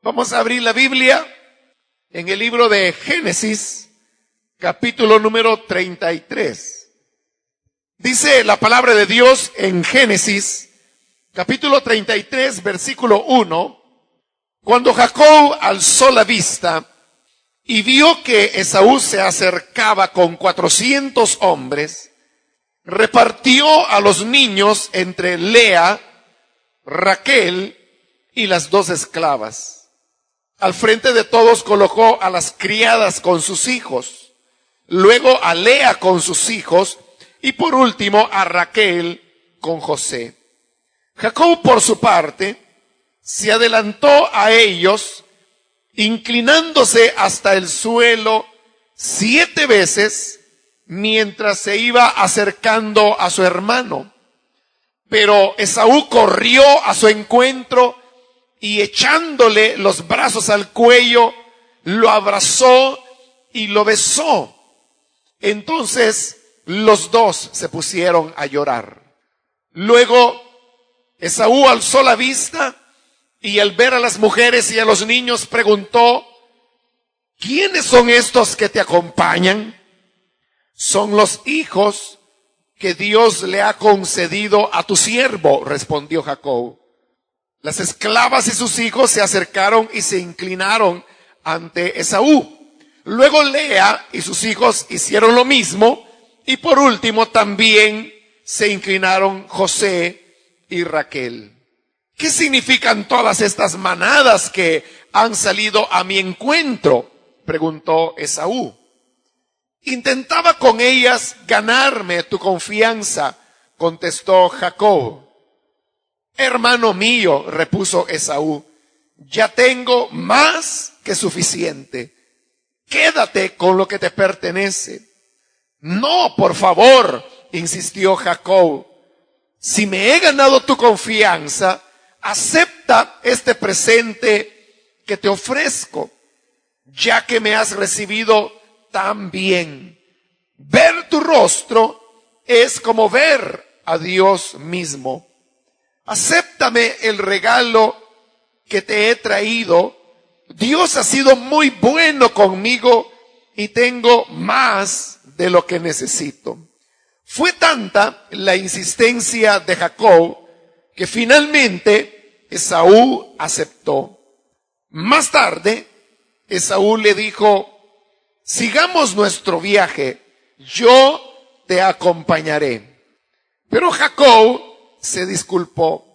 Vamos a abrir la Biblia en el libro de Génesis, capítulo número 33. Dice la palabra de Dios en Génesis, capítulo 33, versículo 1. Cuando Jacob alzó la vista y vio que Esaú se acercaba con 400 hombres, repartió a los niños entre Lea, Raquel y las 2 esclavas. Al frente de todos colocó a las criadas con sus hijos, luego a Lea con sus hijos y por último a Raquel con José. Jacob, por su parte, se adelantó a ellos, inclinándose hasta el suelo 7 veces mientras se iba acercando a su hermano. Pero Esaú corrió a su encuentro y echándole los brazos al cuello, lo abrazó y lo besó. Entonces los dos se pusieron a llorar. Luego Esaú alzó la vista y al ver a las mujeres y a los niños preguntó: ¿quiénes son estos que te acompañan? Son los hijos que Dios le ha concedido a tu siervo, respondió Jacob. Las esclavas y sus hijos se acercaron y se inclinaron ante Esaú. Luego Lea y sus hijos hicieron lo mismo y por último también se inclinaron José y Raquel. ¿Qué significan todas estas manadas que han salido a mi encuentro?, preguntó Esaú. Intentaba con ellas ganarme tu confianza, contestó Jacob. Hermano mío, repuso Esaú, ya tengo más que suficiente. Quédate con lo que te pertenece. No, por favor, insistió Jacob. Si me he ganado tu confianza, acepta este presente que te ofrezco, ya que me has recibido tan bien. Ver tu rostro es como ver a Dios mismo. Acéptame el regalo que te he traído. Dios ha sido muy bueno conmigo y tengo más de lo que necesito. Fue tanta la insistencia de Jacob que finalmente Esaú aceptó. Más tarde, Esaú le dijo: sigamos nuestro viaje, yo te acompañaré. Pero Jacob se disculpó.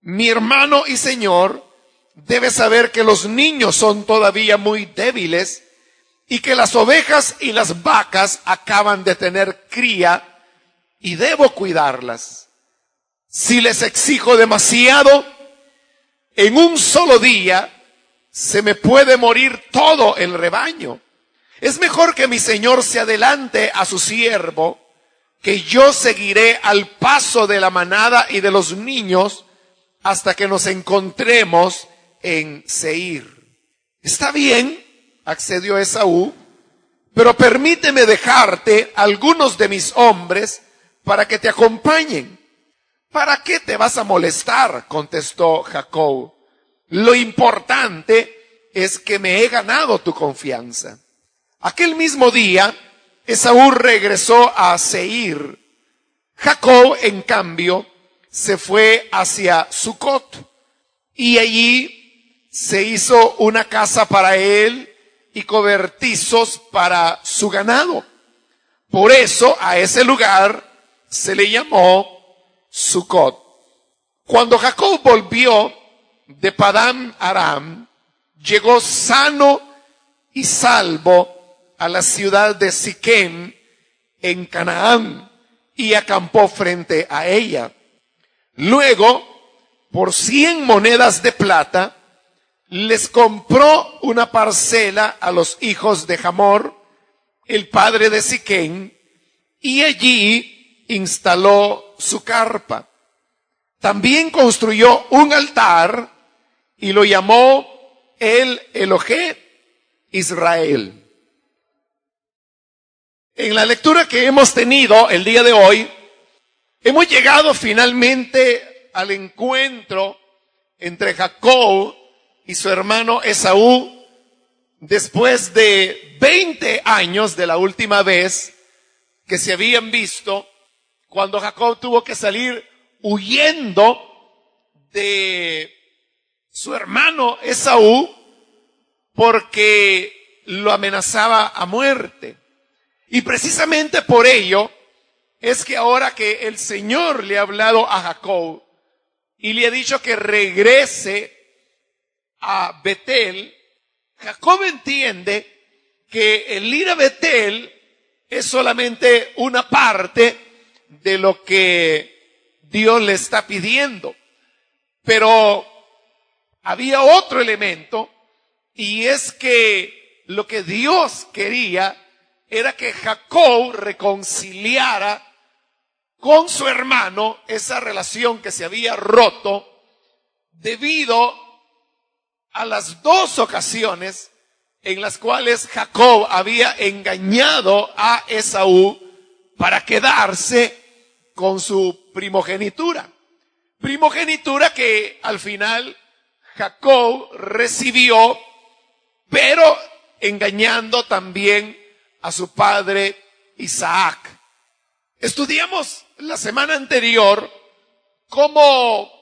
Mi hermano y señor debe saber que los niños son todavía muy débiles y que las ovejas y las vacas acaban de tener cría y debo cuidarlas. Si les exijo demasiado, en un solo día se me puede morir todo el rebaño. Es mejor que mi señor se adelante a su siervo, que yo seguiré al paso de la manada y de los niños hasta que nos encontremos en Seir. Está bien, accedió Esaú, pero permíteme dejarte algunos de mis hombres para que te acompañen. ¿Para qué te vas a molestar?, contestó Jacob. Lo importante es que me he ganado tu confianza. Aquel mismo día, Esaú regresó a Seir. Jacob, en cambio, se fue hacia Sucot y allí se hizo una casa para él y cobertizos para su ganado. Por eso a ese lugar se le llamó Sucot. Cuando Jacob volvió de Padán Aram, llegó sano y salvo a la ciudad de Siquem en Canaán y acampó frente a ella. Luego, por 100 monedas de plata, les compró una parcela a los hijos de Hamor, el padre de Siquem, y allí instaló su carpa. También construyó un altar y lo llamó el Elohé Israel. En la lectura que hemos tenido el día de hoy, hemos llegado finalmente al encuentro entre Jacob y su hermano Esaú, después de 20 años de la última vez que se habían visto, cuando Jacob tuvo que salir huyendo de su hermano Esaú porque lo amenazaba a muerte. Y precisamente por ello es que ahora que el Señor le ha hablado a Jacob y le ha dicho que regrese a Betel, Jacob entiende que el ir a Betel es solamente una parte de lo que Dios le está pidiendo. Pero había otro elemento, y es que lo que Dios quería era que Jacob reconciliara con su hermano esa relación que se había roto debido a las dos ocasiones en las cuales Jacob había engañado a Esaú para quedarse con su primogenitura. Primogenitura que al final Jacob recibió, pero engañando también a su padre Isaac. Estudiamos la semana anterior cómo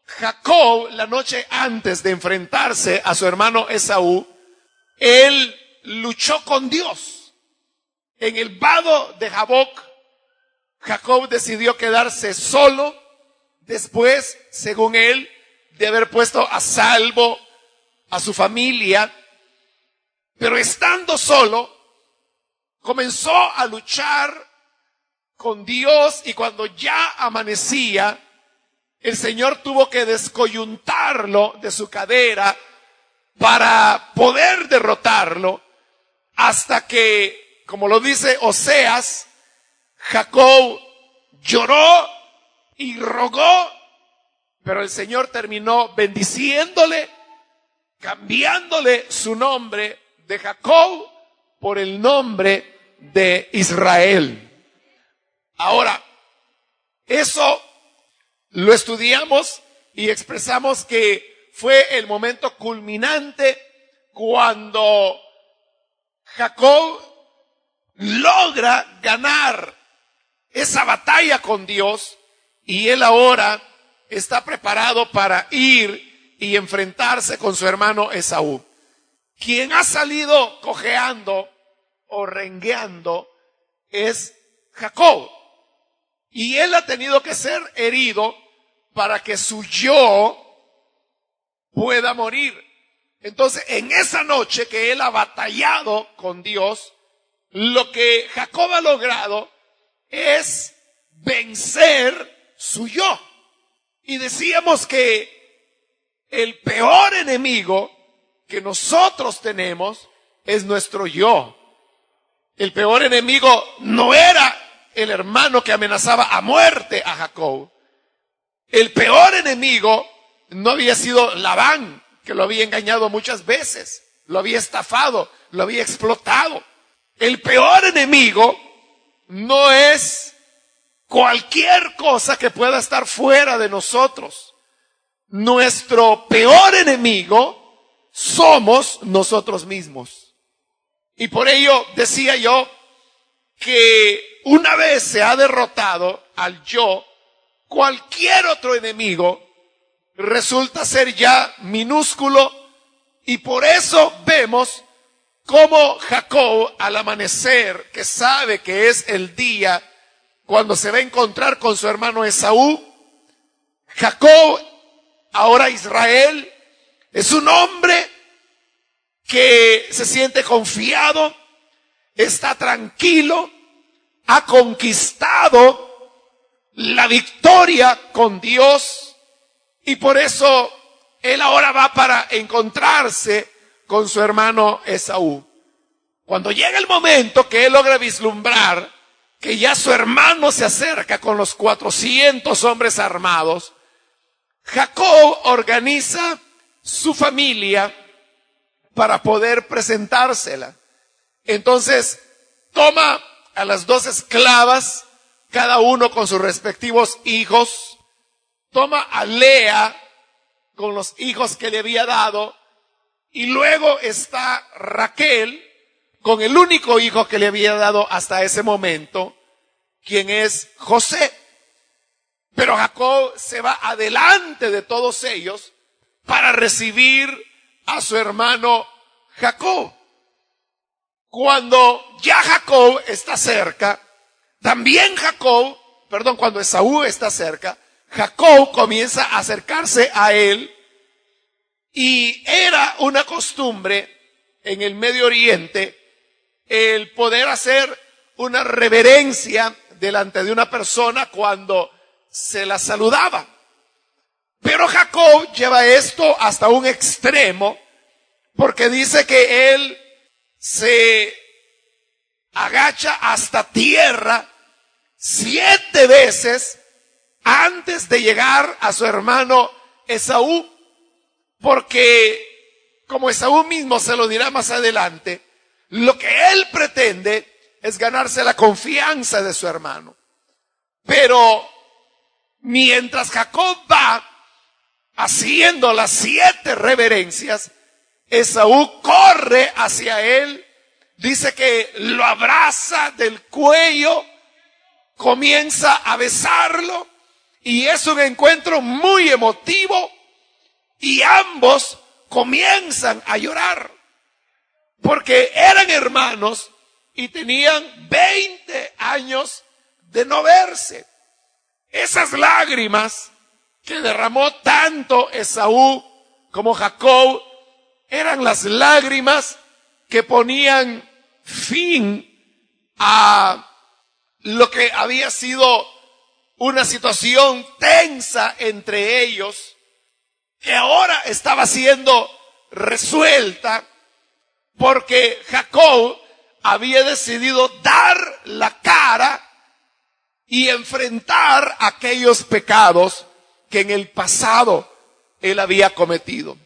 Jacob, la noche antes de enfrentarse a su hermano Esaú, él luchó con Dios. En el vado de Jaboc, Jacob decidió quedarse solo después, según él, de haber puesto a salvo a su familia. Pero estando solo, comenzó a luchar con Dios, y cuando ya amanecía, el Señor tuvo que descoyuntarlo de su cadera para poder derrotarlo, hasta que, como lo dice Oseas, Jacob lloró y rogó, pero el Señor terminó bendiciéndole, cambiándole su nombre de Jacob por el nombre de Israel. Ahora, eso lo estudiamos y expresamos que fue el momento culminante cuando Jacob logra ganar esa batalla con Dios, y él ahora está preparado para ir y enfrentarse con su hermano Esaú. Quien ha salido cojeando o rengueando es Jacob, y él ha tenido que ser herido para que su yo pueda morir. Entonces, en esa noche que él ha batallado con Dios, lo que Jacob ha logrado es vencer su yo. Y decíamos que el peor enemigo que nosotros tenemos es nuestro yo. El peor enemigo no era el hermano que amenazaba a muerte a Jacob. El peor enemigo no había sido Labán, que lo había engañado muchas veces, lo había estafado, lo había explotado. El peor enemigo no es cualquier cosa que pueda estar fuera de nosotros. Nuestro peor enemigo somos nosotros mismos. Y por ello decía yo que una vez se ha derrotado al yo, cualquier otro enemigo resulta ser ya minúsculo, y por eso vemos cómo Jacob, al amanecer, que sabe que es el día cuando se va a encontrar con su hermano Esaú, Jacob, ahora Israel, es un hombre que se siente confiado, está tranquilo, ha conquistado la victoria con Dios, y por eso él ahora va para encontrarse con su hermano Esaú. Cuando llega el momento que él logra vislumbrar que ya su hermano se acerca con los 400 hombres armados, Jacob organiza su familia para poder presentársela. Entonces toma a las 2 esclavas, cada uno con sus respectivos hijos, toma a Lea con los hijos que le había dado, Y luego está Raquel con el único hijo que le había dado hasta ese momento, quien es José. Pero Jacob se va adelante de todos ellos para recibir a su hermano Jacob. Cuando ya Jacob está cerca, cuando Esaú está cerca, Jacob comienza a acercarse a él, y era una costumbre en el Medio Oriente el poder hacer una reverencia delante de una persona cuando se la saludaba. Pero Jacob lleva esto hasta un extremo, porque dice que él se agacha hasta tierra 7 veces antes de llegar a su hermano Esaú, porque, como Esaú mismo se lo dirá más adelante, lo que él pretende es ganarse la confianza de su hermano. Pero mientras Jacob va haciendo las 7 reverencias, Esaú corre hacia él, dice que lo abraza del cuello, comienza a besarlo, y es un encuentro muy emotivo, y ambos comienzan a llorar, porque eran hermanos y tenían 20 años de no verse. Esas lágrimas que derramó tanto Esaú como Jacob eran las lágrimas que ponían fin a lo que había sido una situación tensa entre ellos, que ahora estaba siendo resuelta, porque Jacob había decidido dar la cara y enfrentar aquellos pecados que en el pasado él había cometido,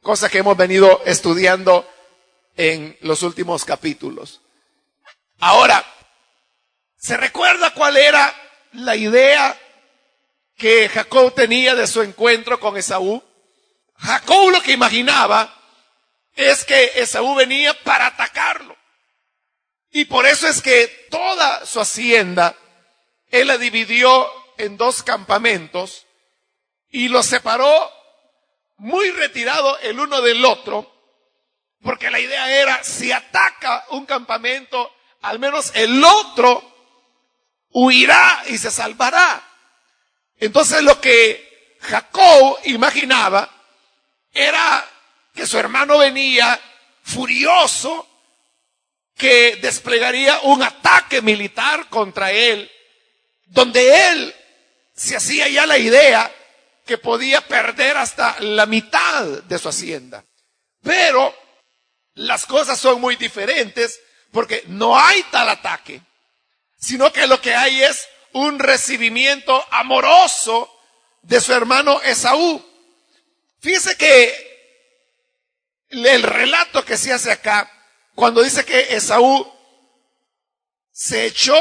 cosa que hemos venido estudiando en los últimos capítulos. Ahora, ¿se recuerda cuál era la idea que Jacob tenía de su encuentro con Esaú? Jacob lo que imaginaba es que Esaú venía para atacarlo, y por eso es que toda su hacienda él la dividió en 2 campamentos y los separó muy retirado el uno del otro, porque la idea era, si ataca un campamento, al menos el otro huirá y se salvará. Entonces lo que Jacob imaginaba era que su hermano venía furioso, que desplegaría un ataque militar contra él, donde él se hacía ya la idea que podía perder hasta la mitad de su hacienda. Pero las cosas son muy diferentes, porque no hay tal ataque, sino que lo que hay es un recibimiento amoroso de su hermano Esaú. Fíjese que el relato que se hace acá, cuando dice que Esaú se echó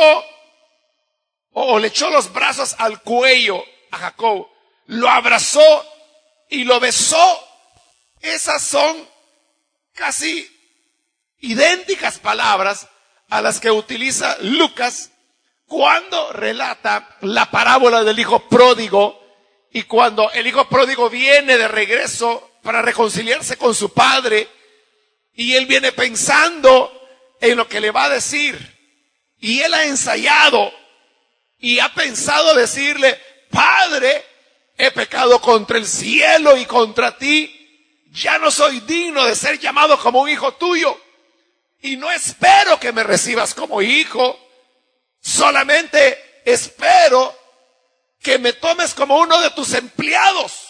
o le echó los brazos al cuello a Jacob, lo abrazó y lo besó, esas son casi idénticas palabras a las que utiliza Lucas cuando relata la parábola del hijo pródigo, y cuando el hijo pródigo viene de regreso para reconciliarse con su padre, y él viene pensando en lo que le va a decir, y él ha ensayado y ha pensado decirle: Padre, he pecado contra el cielo y contra ti, ya no soy digno de ser llamado como un hijo tuyo, y no espero que me recibas como hijo, solamente espero que me tomes como uno de tus empleados,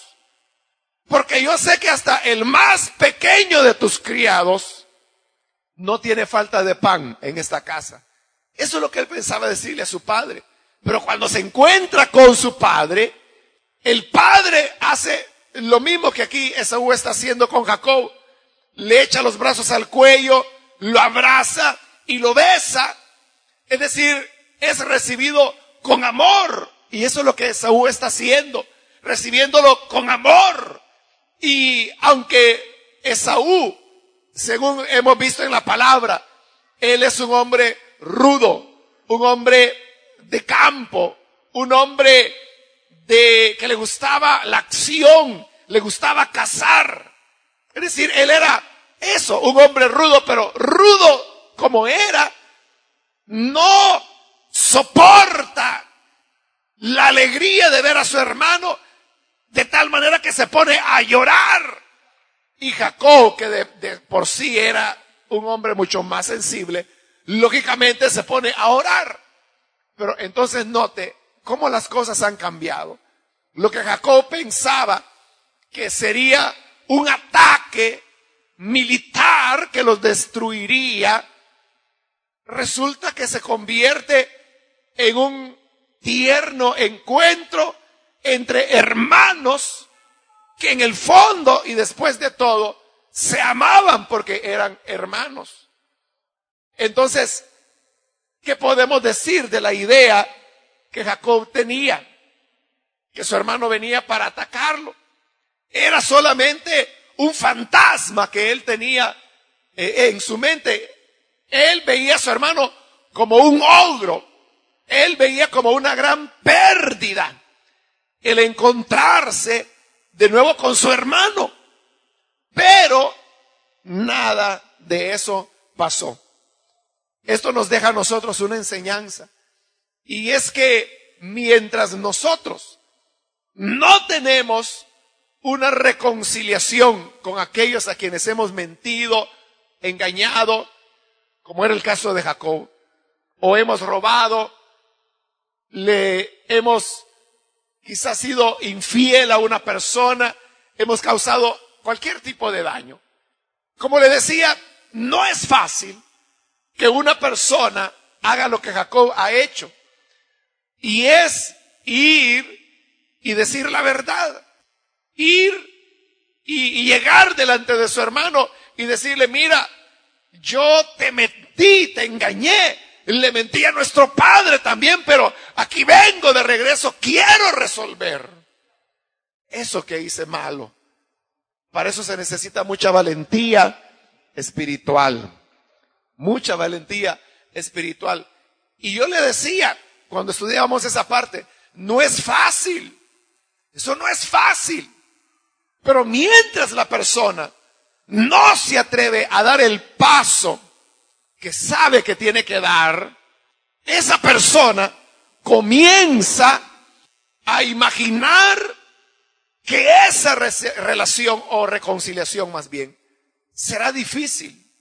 porque yo sé que hasta el más pequeño de tus criados no tiene falta de pan en esta casa. Eso es lo que él pensaba decirle a su padre. Pero cuando se encuentra con su padre, el padre hace lo mismo que aquí Esaú está haciendo con Jacob. Le echa los brazos al cuello, lo abraza y lo besa. Es decir, es recibido con amor. Y eso es lo que Esaú está haciendo, recibiéndolo con amor. Y aunque Esaú, según hemos visto en la palabra, él es un hombre rudo, un hombre de campo, un hombre que le gustaba la acción, le gustaba cazar. Es decir, él era eso, un hombre rudo, pero rudo como era, no soporta la alegría de ver a su hermano, de tal manera que se pone a llorar. Y Jacob, que de por sí era un hombre mucho más sensible, lógicamente se pone a orar. Pero entonces note cómo las cosas han cambiado. Lo que Jacob pensaba que sería un ataque militar que los destruiría, resulta que se convierte en un tierno encuentro entre hermanos que en el fondo y después de todo se amaban porque eran hermanos. Entonces, ¿qué podemos decir de la idea que Jacob tenía? Que su hermano venía para atacarlo. Era solamente un fantasma que él tenía en su mente. Él veía a su hermano como un ogro. Él veía como una gran pérdida el encontrarse de nuevo con su hermano. Pero nada de eso pasó. Esto nos deja a nosotros una enseñanza. Y es que mientras nosotros no tenemos una reconciliación con aquellos a quienes hemos mentido, engañado, como era el caso de Jacob, o hemos robado, le hemos quizás sido infiel a una persona, hemos causado cualquier tipo de daño. Como le decía, no es fácil que una persona haga lo que Jacob ha hecho. Y es ir y decir la verdad. Ir y llegar delante de su hermano y decirle, mira, yo te mentí, te engañé, le mentí a nuestro padre también, pero aquí vengo de regreso, quiero resolver eso que hice malo. Para eso se necesita mucha valentía espiritual. Mucha valentía espiritual. Y yo le decía, cuando estudiábamos esa parte, no es fácil. Eso no es fácil. Pero mientras la persona no se atreve a dar el paso que sabe que tiene que dar, esa persona comienza a imaginar que esa relación o reconciliación más bien será difícil.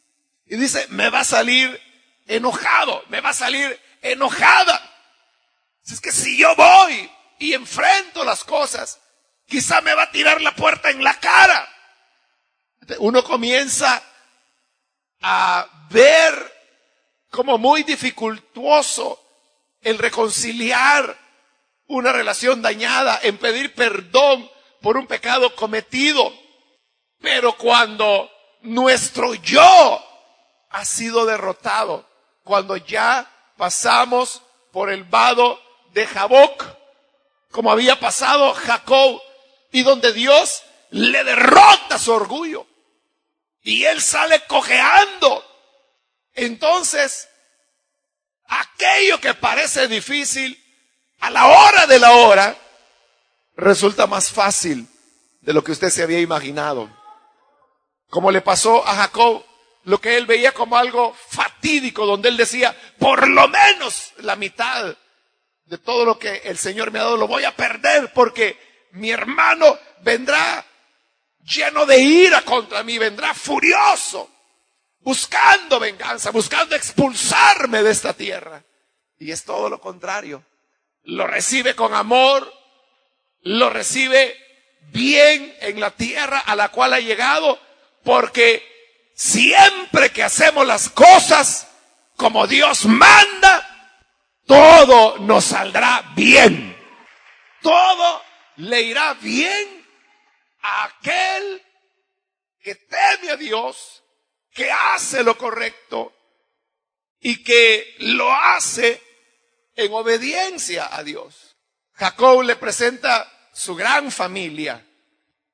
Y dice, me va a salir enojado, me va a salir enojada. Es que si yo voy y enfrento las cosas, quizá me va a tirar la puerta en la cara. Uno comienza a ver como muy dificultuoso el reconciliar una relación dañada, en pedir perdón por un pecado cometido. Pero cuando nuestro yo ha sido derrotado, cuando ya pasamos por el vado de Jaboc, como había pasado Jacob, y donde Dios le derrota su orgullo y él sale cojeando, entonces aquello que parece difícil a la hora de la hora resulta más fácil de lo que usted se había imaginado. Como le pasó a Jacob, lo que él veía como algo fatídico, donde él decía, por lo menos la mitad de todo lo que el Señor me ha dado lo voy a perder, porque mi hermano vendrá lleno de ira contra mí, vendrá furioso, buscando venganza, buscando expulsarme de esta tierra. Y es todo lo contrario. Lo recibe con amor, lo recibe bien en la tierra a la cual ha llegado, porque siempre que hacemos las cosas como Dios manda, todo nos saldrá bien. Todo le irá bien a aquel que teme a Dios, que hace lo correcto y que lo hace en obediencia a Dios. Jacob le presenta su gran familia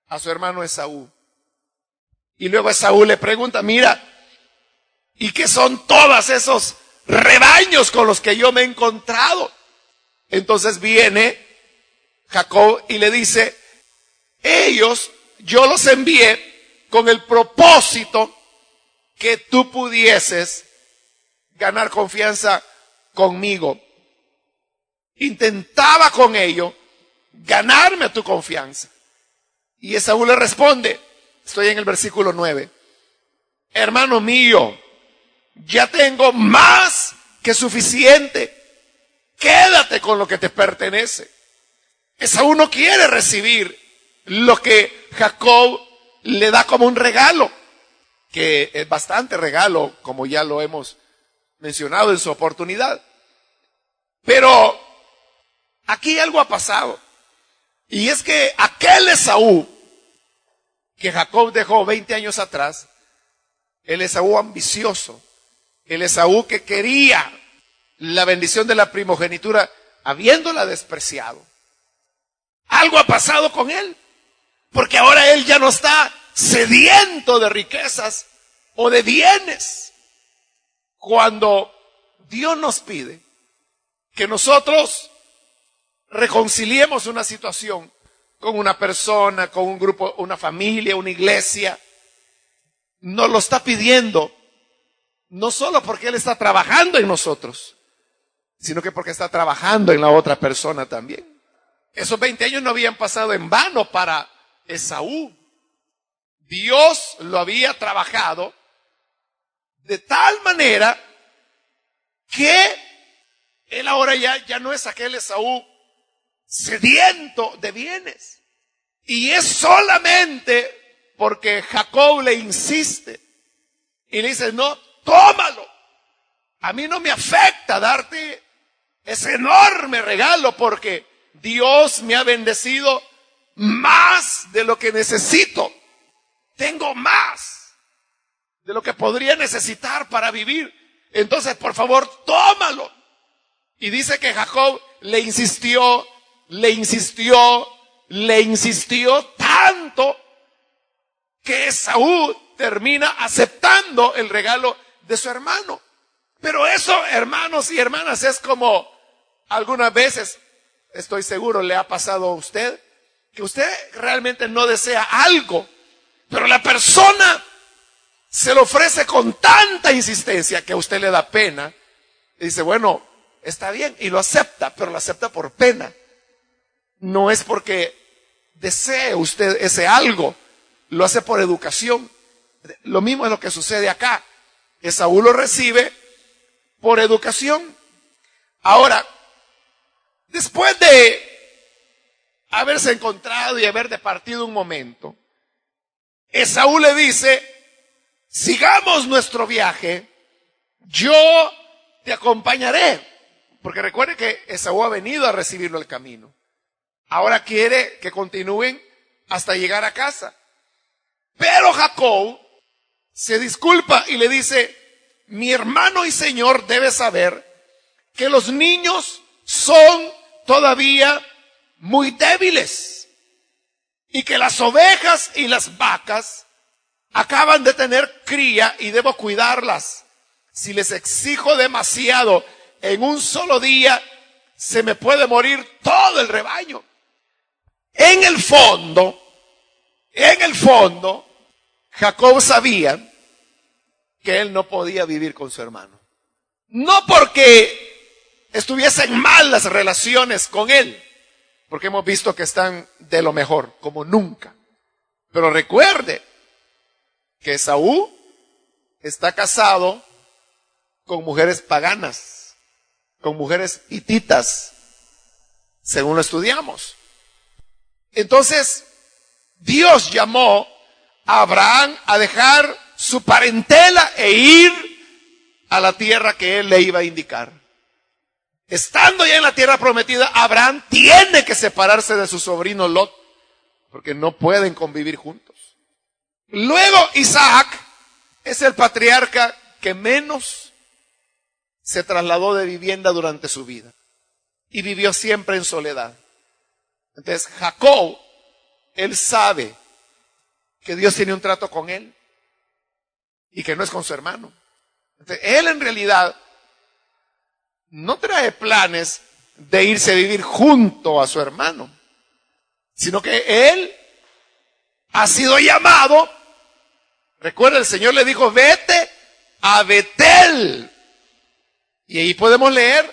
a su hermano Esaú. Y luego Esaú le pregunta, mira, ¿y qué son todos esos rebaños con los que yo me he encontrado? Entonces viene Jacob y le dice, ellos yo los envié con el propósito que tú pudieses ganar confianza conmigo. Intentaba con ello ganarme tu confianza. Y Esaú le responde, estoy en el versículo 9, hermano mío, ya tengo más que suficiente, quédate con lo que te pertenece. Esaú no quiere recibir lo que Jacob le da como un regalo, que es bastante regalo, como ya lo hemos mencionado en su oportunidad. Pero aquí algo ha pasado. Y es que aquel Esaú que Jacob dejó 20 años atrás, el Esaú ambicioso, el Esaú que quería la bendición de la primogenitura, habiéndola despreciado, algo ha pasado con él, porque ahora él ya no está sediento de riquezas o de bienes. Cuando Dios nos pide que nosotros reconciliemos una situación con una persona, con un grupo, una familia, una iglesia, nos lo está pidiendo no solo porque Él está trabajando en nosotros, sino que porque está trabajando en la otra persona también. Esos 20 años no habían pasado en vano para Esaú. Dios lo había trabajado de tal manera que él ahora ya no es aquel Esaú sediento de bienes. Y es solamente porque Jacob le insiste y le dice, no, tómalo. A mí no me afecta darte ese enorme regalo porque Dios me ha bendecido más de lo que necesito. Tengo más de lo que podría necesitar para vivir. Entonces, por favor, tómalo. Y dice que Jacob le insistió tanto que Esaú termina aceptando el regalo de su hermano. Pero eso, hermanos y hermanas, es como algunas veces, estoy seguro, le ha pasado a usted, que usted realmente no desea algo, pero la persona se lo ofrece con tanta insistencia que a usted le da pena. Y dice, bueno, está bien, y lo acepta, pero lo acepta por pena. No es porque desee usted ese algo, lo hace por educación. Lo mismo es lo que sucede acá. Esaú lo recibe por educación. Ahora, después de haberse encontrado y haber departido un momento, Esaú le dice, sigamos nuestro viaje, yo te acompañaré. Porque recuerde que Esaú ha venido a recibirlo el camino. Ahora quiere que continúen hasta llegar a casa. Pero Jacob se disculpa y le dice, mi hermano y señor debe saber que los niños son todavía muy débiles y que las ovejas y las vacas acaban de tener cría y debo cuidarlas. Si les exijo demasiado en un solo día, se me puede morir todo el rebaño. En el fondo, Jacob sabía que él no podía vivir con su hermano. No porque estuviesen mal las relaciones con él, porque hemos visto que están de lo mejor, como nunca. Pero recuerde que Esaú está casado con mujeres paganas, con mujeres hititas, según lo estudiamos. Entonces, Dios llamó a Abraham a dejar su parentela e ir a la tierra que él le iba a indicar. Estando ya en la tierra prometida, Abraham tiene que separarse de su sobrino Lot, porque no pueden convivir juntos. Luego Isaac es el patriarca que menos se trasladó de vivienda durante su vida y vivió siempre en soledad. Entonces Jacob, él sabe que Dios tiene un trato con él y que no es con su hermano. Entonces, él en realidad no trae planes de irse a vivir junto a su hermano, sino que él ha sido llamado. Recuerda, el Señor le dijo, vete a Betel. Y ahí podemos leer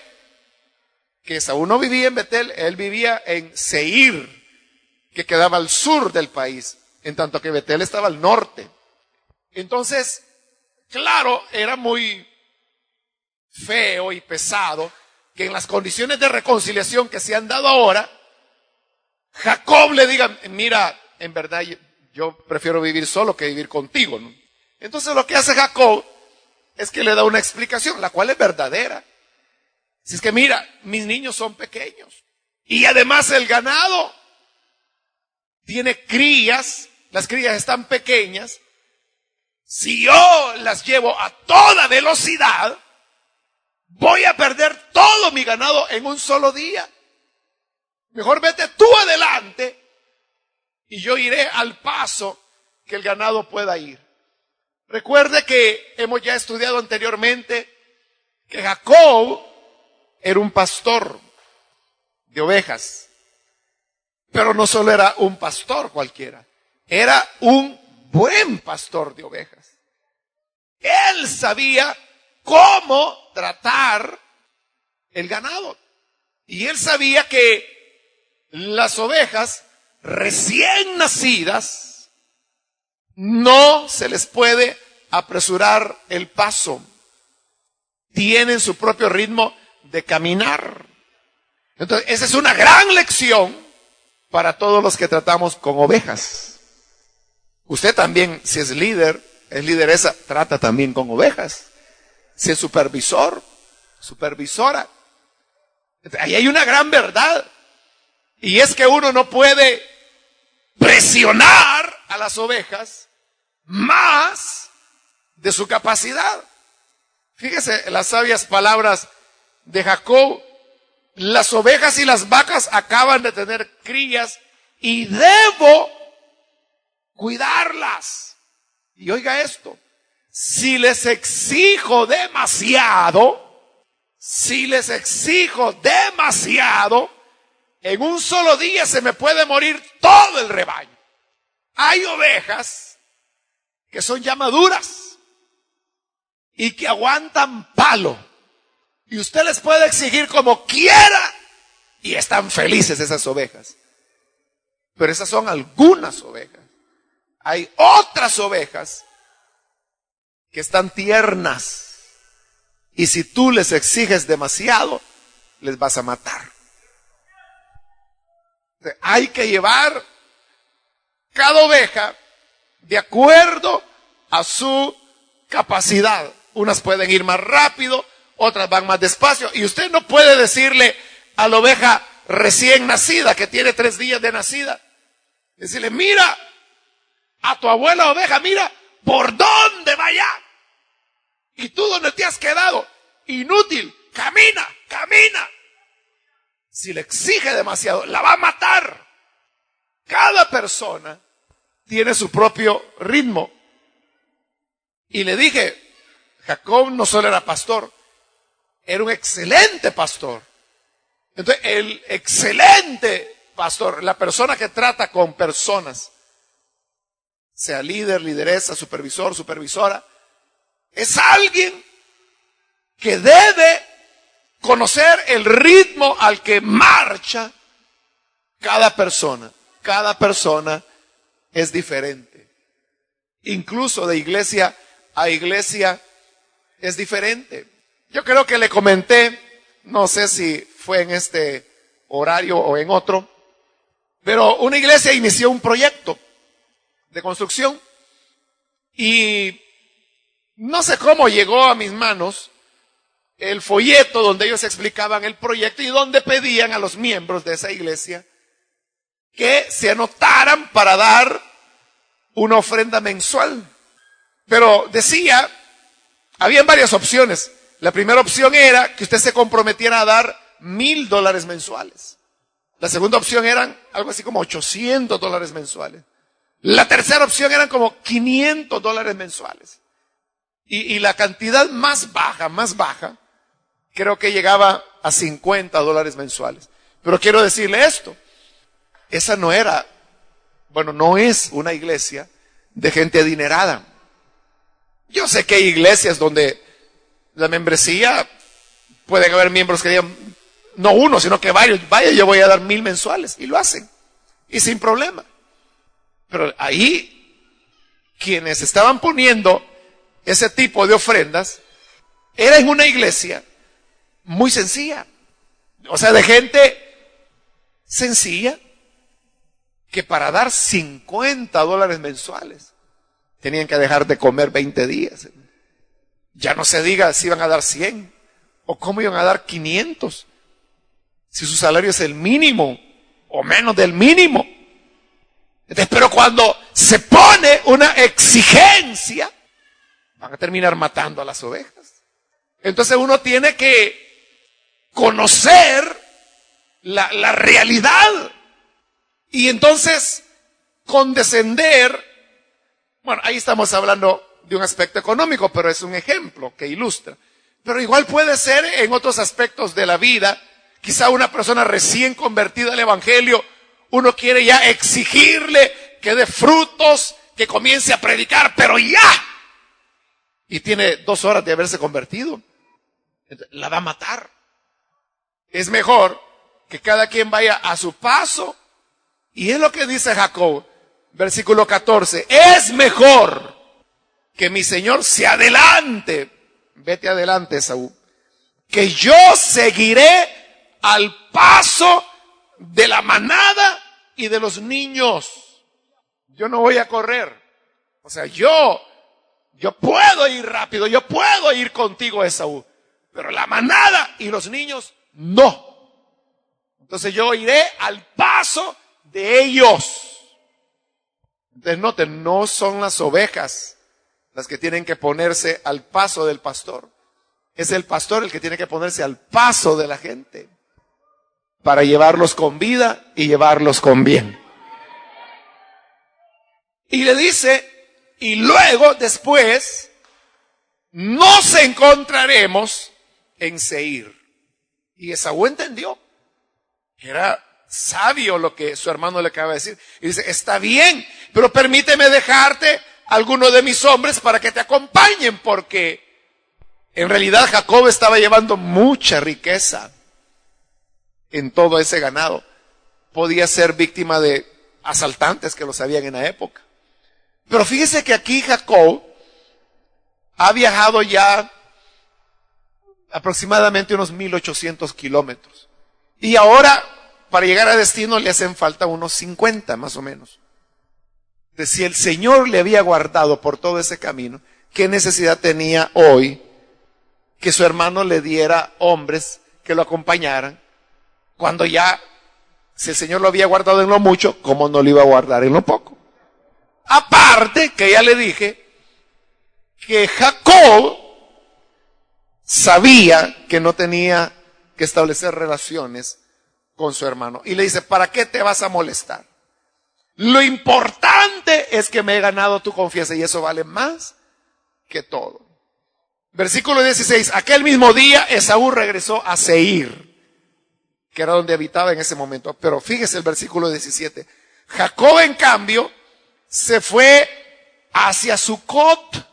que Saúl no vivía en Betel, él vivía en Seir, que quedaba al sur del país, en tanto que Betel estaba al norte. Entonces, claro, era muy feo y pesado que en las condiciones de reconciliación que se han dado ahora, Jacob le diga, mira, en verdad yo prefiero vivir solo que vivir contigo, ¿no? Entonces lo que hace Jacob es que le da una explicación, la cual es verdadera. Si es que mira, mis niños son pequeños y además el ganado tiene crías, las crías están pequeñas. Si yo las llevo a toda velocidad, voy a perder todo mi ganado en un solo día. Mejor vete tú adelante y yo iré al paso que el ganado pueda ir. Recuerde que hemos ya estudiado anteriormente que Jacob era un pastor de ovejas, pero no solo era un pastor cualquiera, era un buen pastor de ovejas. Él sabía cómo tratar el ganado. Y él sabía que las ovejas recién nacidas no se les puede apresurar el paso. Tienen su propio ritmo de caminar. Entonces, esa es una gran lección para todos los que tratamos con ovejas. Usted también, si es líder, es lideresa, trata también con ovejas. Si es supervisor, supervisora. Ahí hay una gran verdad. Y es que uno no puede presionar a las ovejas más de su capacidad. Fíjese las sabias palabras de Jacob. Las ovejas y las vacas acaban de tener crías y debo cuidarlas. Y oiga esto, si les exijo demasiado, en un solo día se me puede morir todo el rebaño. Hay ovejas que son ya maduras y que aguantan palo. Y usted les puede exigir como quiera y están felices esas ovejas. Pero esas son algunas ovejas. Hay otras ovejas que están tiernas y si tú les exiges demasiado, les vas a matar. Hay que llevar cada oveja de acuerdo a su capacidad. Unas pueden ir más rápido, otras van más despacio. Y usted no puede decirle a la oveja recién nacida, que tiene 3 días de nacida, decirle, mira, a tu abuela oveja, mira, ¿por dónde vaya? ¿Y tú dónde te has quedado? Inútil, camina, camina. Si le exige demasiado, la va a matar. Cada persona tiene su propio ritmo. Y le dije, Jacob no solo era pastor, era un excelente pastor. Entonces, el excelente pastor, la persona que trata con personas, sea líder, lideresa, supervisor, supervisora, es alguien que debe conocer el ritmo al que marcha cada persona. Cada persona es diferente. Incluso de iglesia a iglesia es diferente. Yo creo que le comenté, no sé si fue en este horario o en otro, pero una iglesia inició un proyecto de construcción y no sé cómo llegó a mis manos el folleto donde ellos explicaban el proyecto y donde pedían a los miembros de esa iglesia que se anotaran para dar una ofrenda mensual. Pero decía, habían varias opciones. La primera opción era que usted se comprometiera a dar $1,000 mensuales. La segunda opción eran algo así como $800 mensuales. La tercera opción eran como $500 mensuales. Y la cantidad más baja, creo que llegaba a $50 mensuales. Pero quiero decirle esto, esa no es una iglesia de gente adinerada. Yo sé que hay iglesias donde la membresía, pueden haber miembros que digan, no uno, sino que varios, vaya, yo voy a dar 1,000 mensuales, y lo hacen, y sin problema. Pero ahí, quienes estaban poniendo ese tipo de ofrendas, era en una iglesia muy sencilla, o sea, de gente sencilla, que para dar $50 mensuales, tenían que dejar de comer 20 días. Ya no se diga si iban a dar 100 o cómo iban a dar 500. Si su salario es el mínimo o menos del mínimo. Entonces, pero cuando se pone una exigencia, van a terminar matando a las ovejas. Entonces uno tiene que conocer la realidad y entonces condescender. Bueno, ahí estamos hablando de un aspecto económico, pero es un ejemplo que ilustra. Pero igual puede ser en otros aspectos de la vida. Quizá una persona recién convertida al evangelio, uno quiere ya exigirle que dé frutos, que comience a predicar, pero ya. Y tiene 2 horas de haberse convertido. Entonces, la va a matar. Es mejor que cada quien vaya a su paso. Y es lo que dice Jacob. Versículo 14, es mejor que mi Señor se adelante, vete adelante, Esaú, que yo seguiré al paso de la manada y de los niños. Yo no voy a correr. O sea, yo puedo ir rápido, yo puedo ir contigo, Esaú, pero la manada y los niños, no. Entonces yo iré al paso de ellos. Entonces noten, no son las ovejas las que tienen que ponerse al paso del pastor. Es el pastor el que tiene que ponerse al paso de la gente para llevarlos con vida y llevarlos con bien. Y le dice, y luego después nos encontraremos en Seir. Y Esaú entendió que era sabio lo que su hermano le acaba de decir. Y dice, está bien, pero permíteme dejarte algunos de mis hombres para que te acompañen, porque en realidad Jacob estaba llevando mucha riqueza en todo ese ganado. Podía ser víctima de asaltantes que lo sabían en la época. Pero fíjese que aquí Jacob ha viajado ya aproximadamente unos 1,800 kilómetros. Y ahora, para llegar a destino, le hacen falta unos 50 más o menos. De si el Señor le había guardado por todo ese camino, ¿qué necesidad tenía hoy que su hermano le diera hombres que lo acompañaran? Cuando ya, si el Señor lo había guardado en lo mucho, ¿cómo no lo iba a guardar en lo poco? Aparte, que ya le dije, que Jacob sabía que no tenía que establecer relaciones con su hermano. Y le dice, ¿para qué te vas a molestar? Lo importante es que me he ganado tu confianza y eso vale más que todo. Versículo 16, aquel mismo día Esaú regresó a Seir, que era donde habitaba en ese momento. Pero fíjese el versículo 17. Jacob, en cambio, se fue hacia Sucot.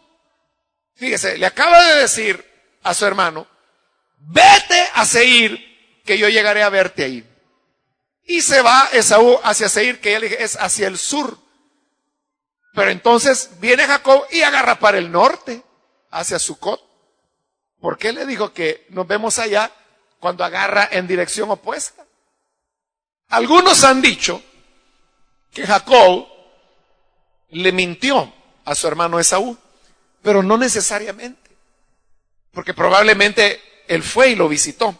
Fíjese, le acaba de decir a su hermano, vete a Seir, que yo llegaré a verte ahí. Y se va Esaú hacia Seir, que ya le dije, es hacia el sur. Pero entonces viene Jacob y agarra para el norte, hacia Sucot. ¿Por qué le dijo que nos vemos allá cuando agarra en dirección opuesta? Algunos han dicho que Jacob le mintió a su hermano Esaú, pero no necesariamente, porque probablemente él fue y lo visitó,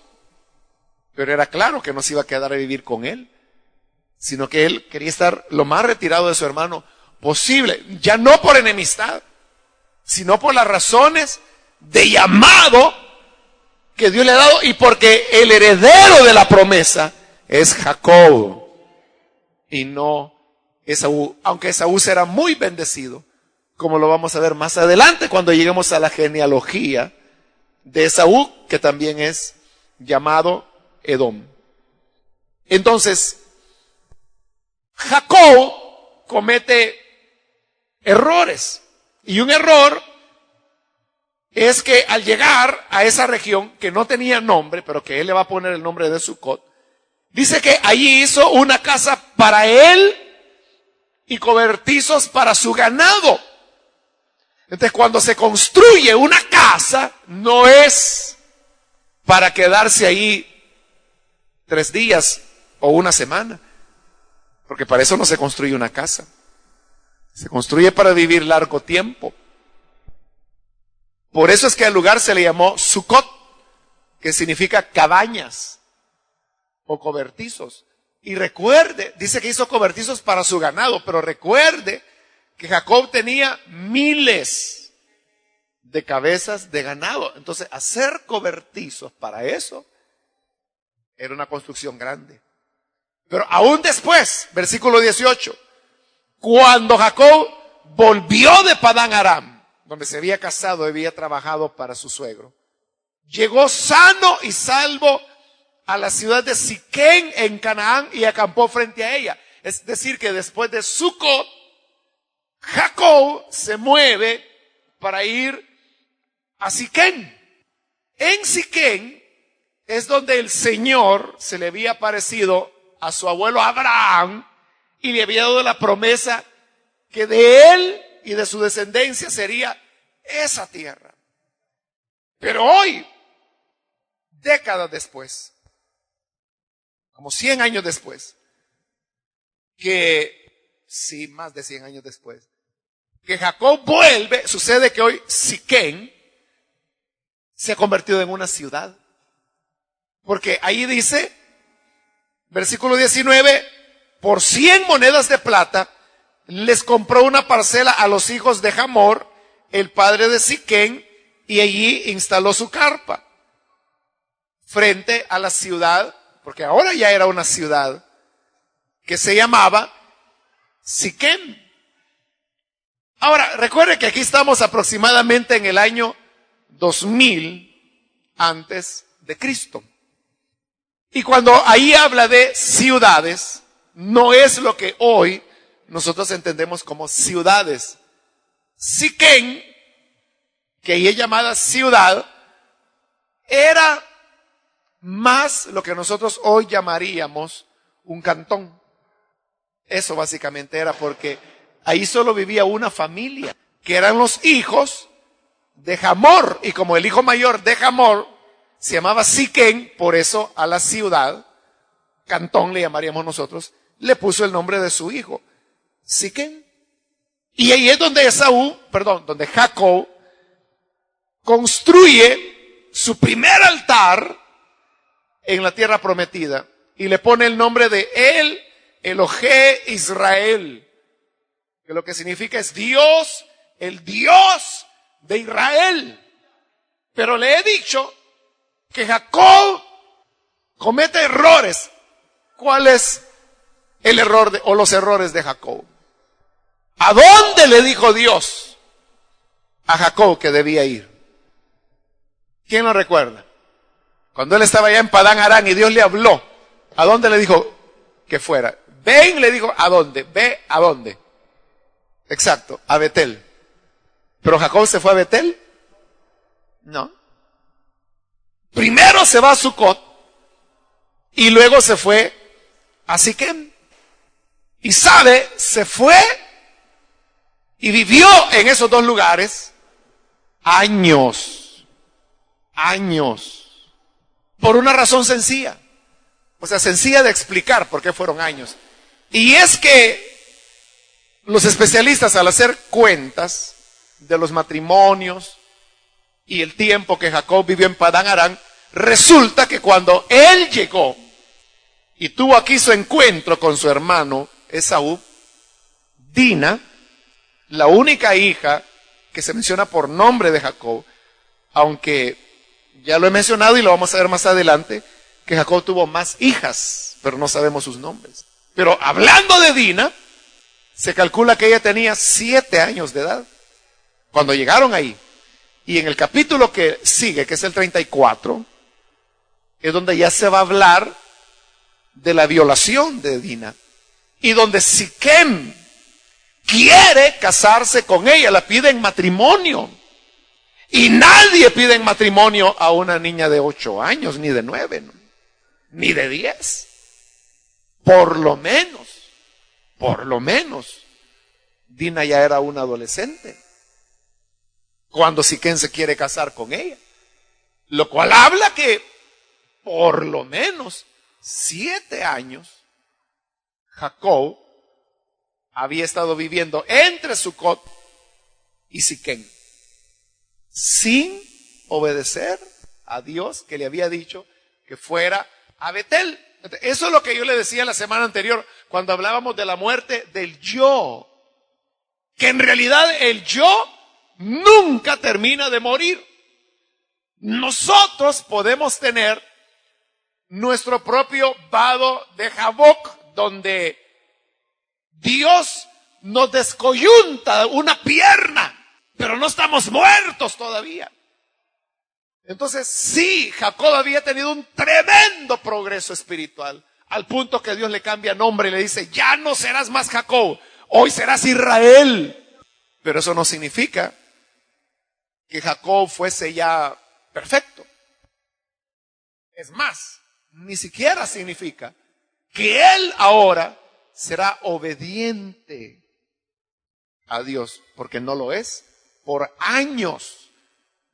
pero era claro que no se iba a quedar a vivir con él, sino que él quería estar lo más retirado de su hermano posible, ya no por enemistad, sino por las razones de llamado que Dios le ha dado y porque el heredero de la promesa es Jacob y no Esaú, aunque Esaú será muy bendecido como lo vamos a ver más adelante cuando lleguemos a la genealogía de Esaú, que también es llamado Edom. Entonces, Jacob comete errores. Y un error es que al llegar a esa región que no tenía nombre, pero que él le va a poner el nombre de Sucot, dice que allí hizo una casa para él y cobertizos para su ganado. Entonces, cuando se construye una casa, no es para quedarse ahí 3 días o una semana, porque para eso no se construye una casa. Se construye para vivir largo tiempo. Por eso es que al lugar se le llamó Sucot, que significa cabañas o cobertizos. Y recuerde, dice que hizo cobertizos para su ganado, pero recuerde que Jacob tenía miles de cabezas de ganado. Entonces, hacer cobertizos para eso era una construcción grande. Pero aún después, versículo 18, cuando Jacob volvió de Padán Aram, donde se había casado y había trabajado para su suegro, llegó sano y salvo a la ciudad de Siquén en Canaán y acampó frente a ella. Es decir, que después de Sucot, Jacob se mueve para ir a Siquén. En Siquén es donde el Señor se le había aparecido a su abuelo Abraham y le había dado la promesa que de él y de su descendencia sería esa tierra. Pero hoy, décadas después, como 100 años después, más de 100 años después, que Jacob vuelve, sucede que hoy Siquén se ha convertido en una ciudad. Porque ahí dice, versículo 19, por 100 monedas de plata, les compró una parcela a los hijos de Hamor, el padre de Siquén, y allí instaló su carpa frente a la ciudad, porque ahora ya era una ciudad que se llamaba Siquén. Ahora, recuerde que aquí estamos aproximadamente en el año 2000 antes de Cristo. Y cuando ahí habla de ciudades, no es lo que hoy nosotros entendemos como ciudades. Siquén, que ahí es llamada ciudad, era más lo que nosotros hoy llamaríamos un cantón. Eso básicamente era, porque ahí solo vivía una familia, que eran los hijos de Hamor. Y como el hijo mayor de Hamor se llamaba Siquén, por eso a la ciudad, cantón le llamaríamos nosotros, le puso el nombre de su hijo, Siquén. Y ahí es donde donde Jacob construye su primer altar en la tierra prometida y le pone el nombre de él, Elohé Israel, que lo que significa es Dios, el Dios de Israel. Pero le he dicho que Jacob comete errores. ¿Cuál es el error o los errores de Jacob? ¿A dónde le dijo Dios a Jacob que debía ir? ¿Quién lo recuerda? Cuando él estaba allá en Padán Aram y Dios le habló, ¿a dónde le dijo que fuera? Ven, le dijo, ¿a dónde? Ve, ¿a dónde? Exacto, a Betel. ¿Pero Jacob se fue a Betel? No. Primero se va a Sucot y luego se fue a Siquén. Y se fue y vivió en esos dos lugares años. Por una razón sencilla. O sea, sencilla de explicar por qué fueron años. Y es que los especialistas, al hacer cuentas de los matrimonios y el tiempo que Jacob vivió en Padán Aram, resulta que cuando él llegó y tuvo aquí su encuentro con su hermano Esaú, Dina, la única hija que se menciona por nombre de Jacob, aunque ya lo he mencionado y lo vamos a ver más adelante, que Jacob tuvo más hijas, pero no sabemos sus nombres. Pero hablando de Dina, se calcula que ella tenía 7 años de edad. Cuando llegaron ahí, y en el capítulo que sigue, que es el 34, es donde ya se va a hablar de la violación de Dina, y donde Siquem quiere casarse con ella, la pide en matrimonio. Y nadie pide en matrimonio a una niña de 8 años, ni de 9, ¿no? Ni de 10. Por lo menos, Dina ya era una adolescente cuando Siquem se quiere casar con ella. Lo cual habla que por lo menos 7 años Jacob había estado viviendo entre Sucot y Siquem, sin obedecer a Dios que le había dicho que fuera a Betel. Eso es lo que yo le decía la semana anterior cuando hablábamos de la muerte del yo, que en realidad el yo nunca termina de morir. Nosotros podemos tener nuestro propio vado de Jaboc, donde Dios nos descoyunta una pierna, pero no estamos muertos todavía. Entonces sí, Jacob había tenido un tremendo progreso espiritual, al punto que Dios le cambia nombre y le dice, ya no serás más Jacob, hoy serás Israel. Pero eso no significa que Jacob fuese ya perfecto. Es más, ni siquiera significa que él ahora será obediente a Dios, porque no lo es. Por años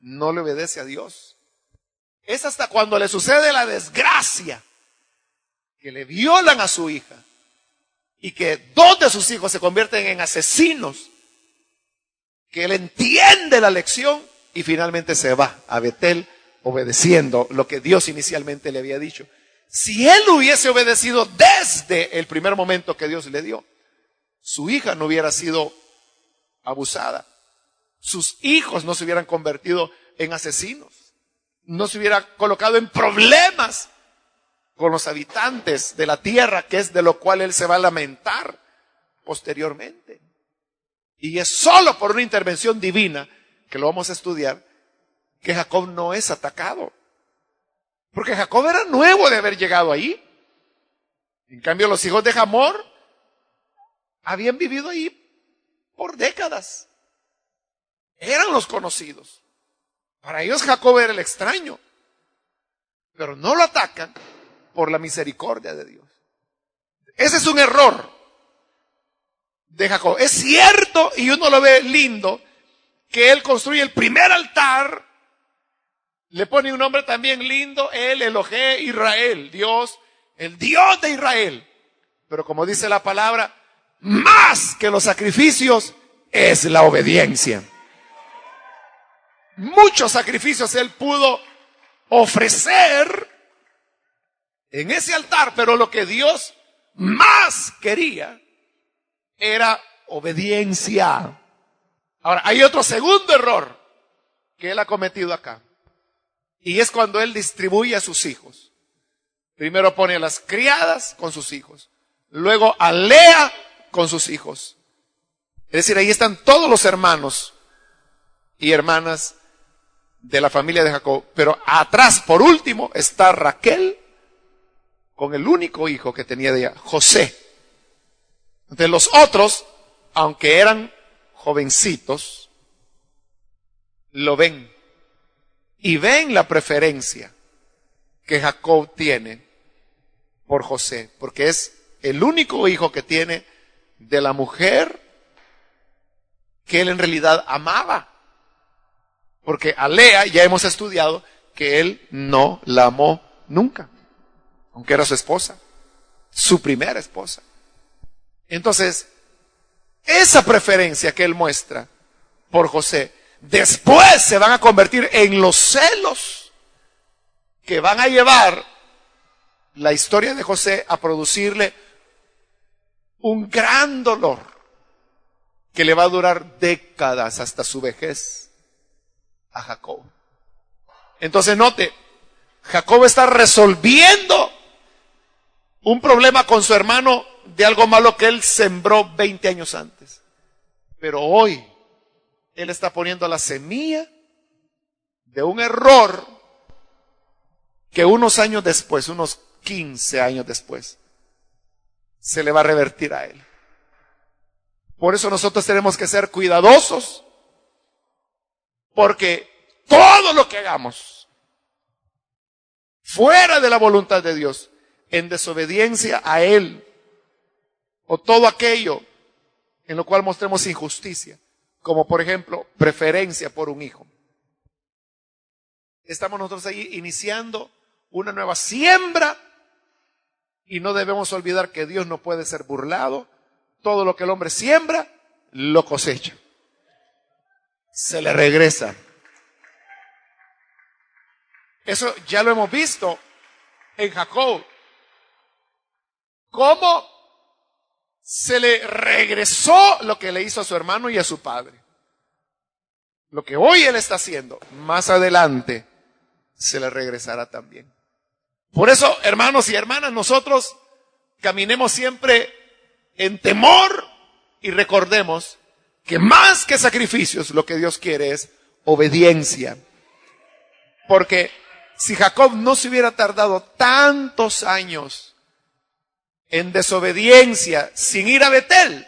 no le obedece a Dios. Es hasta cuando le sucede la desgracia que le violan a su hija y que 2 de sus hijos se convierten en asesinos, que él entiende la lección y finalmente se va a Betel obedeciendo lo que Dios inicialmente le había dicho. Si él hubiese obedecido desde el primer momento que Dios le dio, su hija no hubiera sido abusada. Sus hijos no se hubieran convertido en asesinos. No se hubiera colocado en problemas con los habitantes de la tierra, que es de lo cual él se va a lamentar posteriormente. Y es solo por una intervención divina, que lo vamos a estudiar, que Jacob no es atacado. Porque Jacob era nuevo de haber llegado ahí. En cambio, los hijos de Hamor habían vivido ahí por décadas. Eran los conocidos. Para ellos Jacob era el extraño. Pero no lo atacan por la misericordia de Dios. Ese es un error de Jacob. Es cierto, y uno lo ve lindo, que él construye el primer altar, le pone un nombre también lindo, el Elohé Israel, Dios, el Dios de Israel. Pero como dice la palabra, más que los sacrificios es la obediencia. Muchos sacrificios él pudo ofrecer en ese altar, pero lo que Dios más quería era obediencia. Ahora, hay otro segundo error que él ha cometido acá. Y es cuando él distribuye a sus hijos. Primero pone a las criadas con sus hijos. Luego a Lea con sus hijos. Es decir, ahí están todos los hermanos y hermanas de la familia de Jacob. Pero atrás, por último, está Raquel con el único hijo que tenía de ella, José. Entonces los otros, aunque eran jovencitos, lo ven. Y ven la preferencia que Jacob tiene por José, porque es el único hijo que tiene de la mujer que él en realidad amaba. Porque a Lea ya hemos estudiado que él no la amó nunca, aunque era su esposa, su primera esposa. Entonces, esa preferencia que él muestra por José, después se van a convertir en los celos que van a llevar la historia de José a producirle un gran dolor que le va a durar décadas hasta su vejez a Jacob. Entonces note, Jacob está resolviendo un problema con su hermano de algo malo que él sembró 20 años antes. Pero hoy Él está poniendo la semilla de un error que unos años después, unos 15 años después, se le va a revertir a él. Por eso nosotros tenemos que ser cuidadosos, porque todo lo que hagamos fuera de la voluntad de Dios, en desobediencia a Él, o todo aquello en lo cual mostremos injusticia, como por ejemplo preferencia por un hijo, estamos nosotros ahí iniciando una nueva siembra, y no debemos olvidar que Dios no puede ser burlado. Todo lo que el hombre siembra, lo cosecha. Se le regresa. Eso ya lo hemos visto en Jacob. Cómo se le regresó lo que le hizo a su hermano y a su padre. Lo que hoy él está haciendo, más adelante se le regresará también. Por eso, hermanos y hermanas, nosotros caminemos siempre en temor y recordemos que más que sacrificios, lo que Dios quiere es obediencia. Porque si Jacob no se hubiera tardado tantos años en desobediencia sin ir a Betel,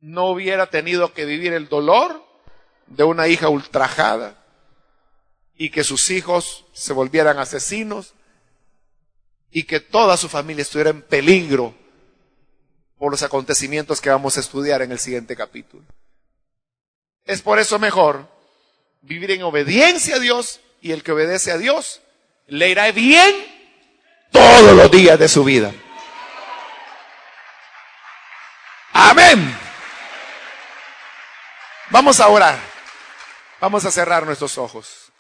no hubiera tenido que vivir el dolor de una hija ultrajada y que sus hijos se volvieran asesinos y que toda su familia estuviera en peligro por los acontecimientos que vamos a estudiar en el siguiente capítulo. Es por eso mejor vivir en obediencia a Dios, y el que obedece a Dios le irá bien todos los días de su vida. Amén. Vamos a orar. Vamos a cerrar nuestros ojos.